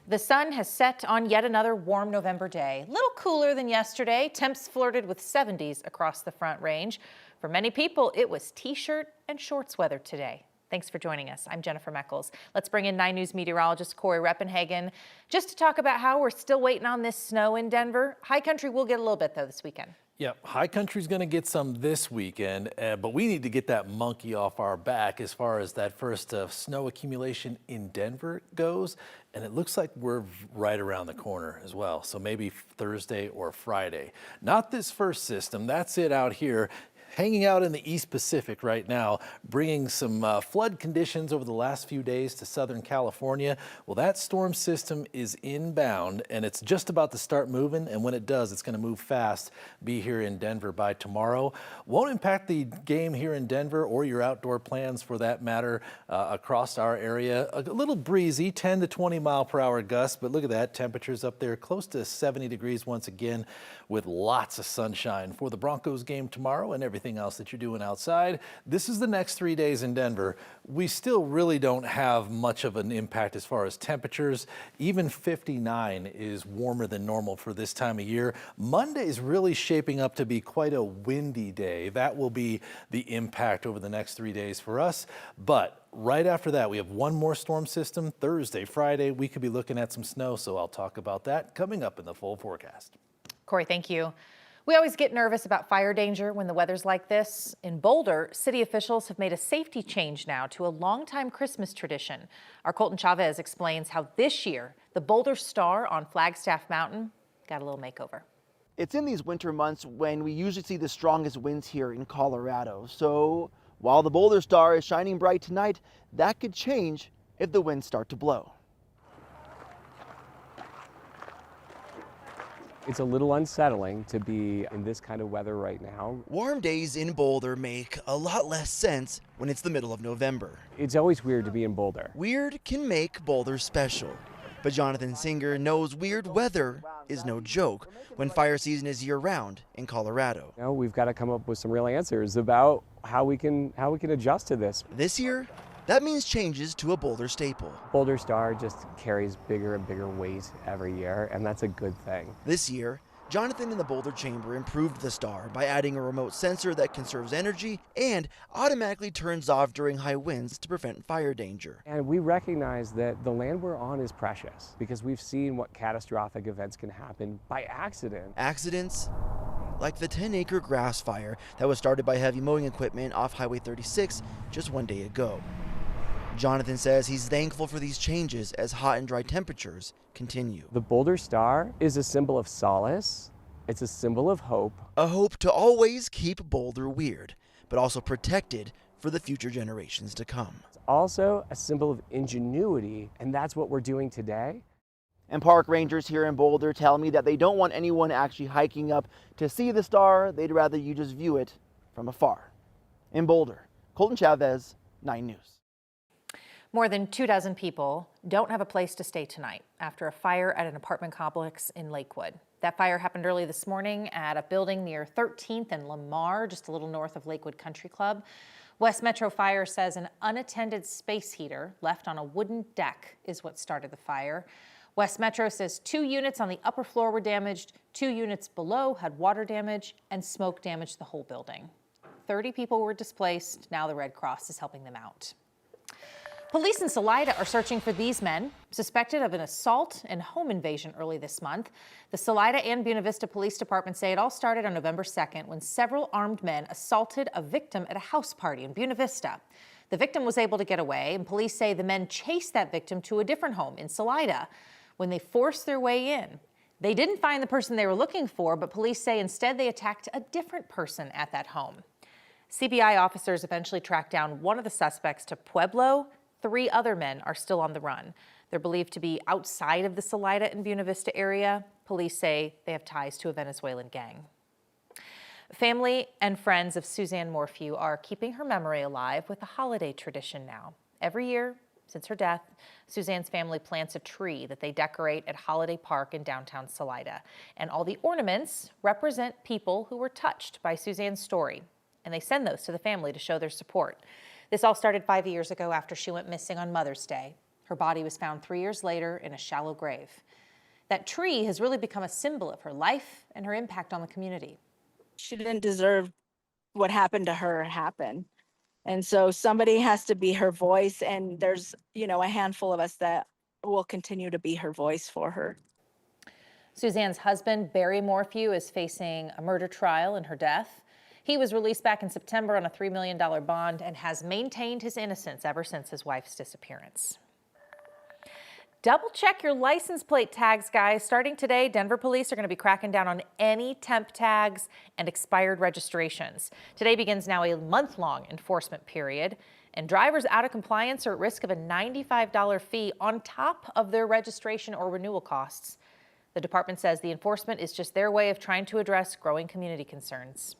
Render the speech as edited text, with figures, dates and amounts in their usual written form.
The sun has set on yet another warm November day. A little cooler than yesterday. Temps flirted with 70s across the Front Range. For many people, it was t-shirt and shorts weather today. Thanks for joining us. I'm Jennifer Meckles. Let's bring in 9 News meteorologist Corey Reppenhagen just to talk about how we're still waiting on this snow in Denver. High country will get a little bit though this weekend. Yep, high country's going to get some this weekend, but we need to get that monkey off our back as far as that first snow accumulation in Denver goes. And it looks like we're right around the corner as well. So maybe Thursday or Friday. Not this first system. That's it out here. Hanging out in the East Pacific right now, bringing some flood conditions over the last few days to Southern California. Well, that storm system is inbound and it's just about to start moving. And when it does, it's going to move fast, be here in Denver by tomorrow. Won't impact the game here in Denver or your outdoor plans for that matter across our area. A little breezy, 10 to 20 mile per hour gusts, but look at that, temperatures up there close to 70 degrees once again with lots of sunshine for the Broncos game tomorrow and everything else that you're doing outside. This is the next 3 days in Denver. We still really don't have much of an impact as far as temperatures. Even 59 is warmer than normal for this time of year. Monday is really shaping up to be quite a windy day. That will be the impact over the next 3 days for us. But right after that, we have one more storm system. Thursday, Friday, we could be looking at some snow. So I'll talk about that coming up in the full forecast. Corey, thank you. We always get nervous about fire danger when the weather's like this. In Boulder, city officials have made a safety change now to a longtime Christmas tradition. Our Colton Chavez explains how this year the Boulder Star on Flagstaff Mountain got a little makeover. It's in these winter months when we usually see the strongest winds here in Colorado. So while the Boulder Star is shining bright tonight, that could change if the winds start to blow. It's a little unsettling to be in this kind of weather right now. Warm days in Boulder make a lot less sense when it's the middle of November. It's always weird to be in Boulder. Weird can make Boulder special. But Jonathan Singer knows weird weather is no joke when fire season is year-round in Colorado. You know, we've got to come up with some real answers about how we can adjust to this. This year, that means changes to a Boulder staple. Boulder Star just carries bigger and bigger weight every year, and that's a good thing. This year, Jonathan and the Boulder Chamber improved the star by adding a remote sensor that conserves energy and automatically turns off during high winds to prevent fire danger. And we recognize that the land we're on is precious because we've seen what catastrophic events can happen by accident. Accidents like the 10-acre grass fire that was started by heavy mowing equipment off Highway 36 just one day ago. Jonathan says he's thankful for these changes as hot and dry temperatures continue. The Boulder Star is a symbol of solace. It's a symbol of hope. A hope to always keep Boulder weird, but also protected for the future generations to come. It's also a symbol of ingenuity, and that's what we're doing today. And park rangers here in Boulder tell me that they don't want anyone actually hiking up to see the star. They'd rather you just view it from afar. In Boulder, Colton Chavez, 9 News. More than 24 people don't have a place to stay tonight after a fire at an apartment complex in Lakewood. That fire happened early this morning at a building near 13th and Lamar, just a little north of Lakewood Country Club. West Metro Fire says an unattended space heater left on a wooden deck is what started the fire. West Metro says 2 units on the upper floor were damaged, 2 units below had water damage, and smoke damaged the whole building. 30 people were displaced. Now the Red Cross is helping them out. Police in Salida are searching for these men suspected of an assault and home invasion early this month. The Salida and Buena Vista Police Department say it all started on November 2nd when several armed men assaulted a victim at a house party in Buena Vista. The victim was able to get away, and police say the men chased that victim to a different home in Salida. When they forced their way in, they didn't find the person they were looking for, but police say instead they attacked a different person at that home. CBI officers eventually tracked down one of the suspects to Pueblo. 3 other men are still on the run. They're believed to be outside of the Salida and Buena Vista area. Police say they have ties to a Venezuelan gang. Family and friends of Suzanne Morphew are keeping her memory alive with a holiday tradition now. Every year since her death, Suzanne's family plants a tree that they decorate at Holiday Park in downtown Salida. And all the ornaments represent people who were touched by Suzanne's story. And they send those to the family to show their support. This all started 5 years ago after she went missing on Mother's Day. Her body was found 3 years later in a shallow grave. That tree has really become a symbol of her life and her impact on the community. She didn't deserve what happened to her happen. And so somebody has to be her voice, and there's, a handful of us that will continue to be her voice for her. Suzanne's husband, Barry Morphew, is facing a murder trial in her death. He was released back in September on a $3 million bond and has maintained his innocence ever since his wife's disappearance. Double check your license plate tags, guys. Starting today, Denver police are going to be cracking down on any temp tags and expired registrations. Today begins now a month-long enforcement period, and drivers out of compliance are at risk of a $95 fee on top of their registration or renewal costs. The department says the enforcement is just their way of trying to address growing community concerns.